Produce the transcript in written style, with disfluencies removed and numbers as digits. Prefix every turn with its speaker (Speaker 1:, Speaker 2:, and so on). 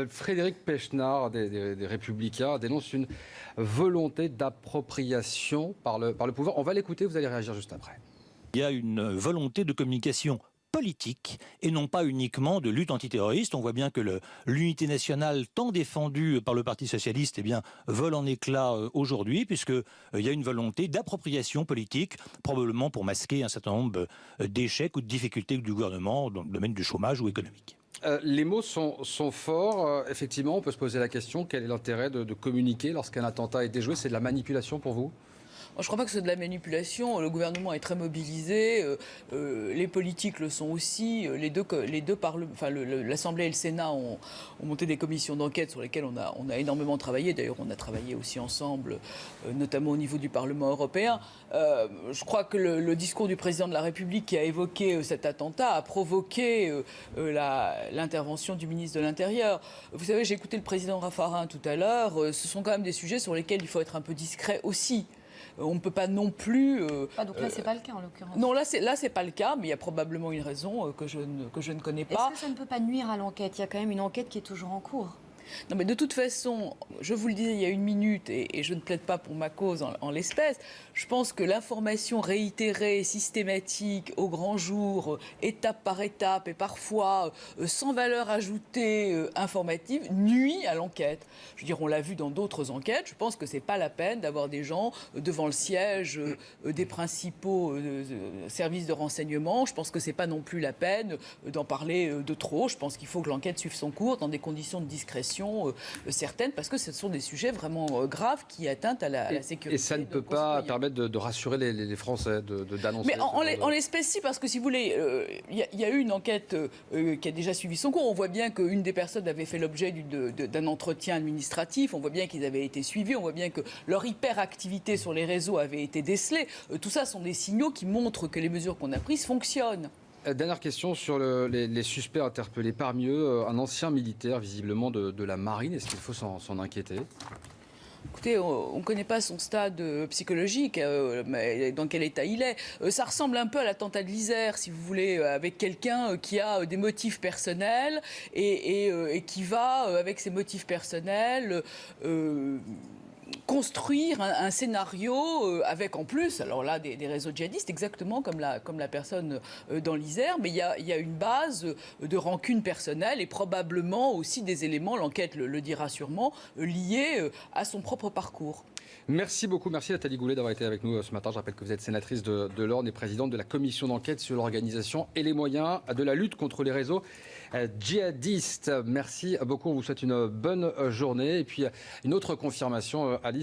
Speaker 1: Frédéric Pechnard, des Républicains, dénonce une volonté d'appropriation par le pouvoir. On va l'écouter, vous allez réagir juste après.
Speaker 2: Il y a une volonté de communication politique et non pas uniquement de lutte antiterroriste. On voit bien que l'unité nationale tant défendue par le Parti socialiste vole en éclats aujourd'hui, puisqu'il y a une volonté d'appropriation politique, probablement pour masquer un certain nombre d'échecs ou de difficultés du gouvernement dans le domaine du chômage ou économique.
Speaker 1: Les mots sont forts. Effectivement, on peut se poser la question, quel est l'intérêt de communiquer lorsqu'un attentat est déjoué? C'est de la manipulation pour vous?
Speaker 3: Je ne crois pas que c'est de la manipulation. Le gouvernement est très mobilisé. Les politiques le sont aussi. L'Assemblée et le Sénat ont monté des commissions d'enquête sur lesquelles on a énormément travaillé. D'ailleurs, on a travaillé aussi ensemble, notamment au niveau du Parlement européen. Je crois que le discours du président de la République qui a évoqué cet attentat a provoqué l'intervention du ministre de l'Intérieur. Vous savez, j'ai écouté le président Raffarin tout à l'heure. Ce sont quand même des sujets sur lesquels il faut être un peu discret aussi. On ne peut pas non plus...
Speaker 4: donc là, c'est pas le cas en l'occurrence.
Speaker 3: Non, là, c'est pas le cas, mais il y a probablement une raison que je ne connais pas.
Speaker 4: Est-ce que ça ne peut pas nuire à l'enquête? Il y a quand même une enquête qui est toujours en cours.
Speaker 3: Non, mais de toute façon, je vous le disais il y a une minute, et je ne plaide pas pour ma cause en l'espèce, je pense que l'information réitérée, systématique, au grand jour, étape par étape, et parfois sans valeur ajoutée informative, nuit à l'enquête. Je veux dire, on l'a vu dans d'autres enquêtes, je pense que ce n'est pas la peine d'avoir des gens devant le siège des principaux services de renseignement. Je pense que ce n'est pas non plus la peine d'en parler de trop. Je pense qu'il faut que l'enquête suive son cours dans des conditions de discrétion certaines, parce que ce sont des sujets vraiment graves qui atteignent à la sécurité.
Speaker 1: Et ça ne peut pas permettre de rassurer les Français, d'annoncer.
Speaker 3: Mais en l'espèce, si, parce que si vous voulez, il y a eu une enquête qui a déjà suivi son cours. On voit bien qu'une des personnes avait fait l'objet d'un entretien administratif. On voit bien qu'ils avaient été suivis. On voit bien que leur hyperactivité sur les réseaux avait été décelée. Tout ça sont des signaux qui montrent que les mesures qu'on a prises fonctionnent.
Speaker 1: Dernière question sur les suspects interpellés. Parmi eux, un ancien militaire, visiblement de la marine. Est-ce qu'il faut s'en inquiéter ?
Speaker 3: Écoutez, on ne connaît pas son stade psychologique, mais dans quel état il est. Ça ressemble un peu à l'attentat de l'Isère, si vous voulez, avec quelqu'un qui a des motifs personnels et qui va, avec ses motifs personnels, construire un scénario avec en plus, alors là, des réseaux djihadistes, exactement comme la personne dans l'Isère, mais il y a une base de rancune personnelle et probablement aussi des éléments, l'enquête le dira sûrement, liés à son propre parcours.
Speaker 1: Merci beaucoup, merci Nathalie Goulet d'avoir été avec nous ce matin. Je rappelle que vous êtes sénatrice de l'Orne et présidente de la commission d'enquête sur l'organisation et les moyens de la lutte contre les réseaux djihadistes. Merci beaucoup, on vous souhaite une bonne journée. Et puis une autre confirmation, Alice.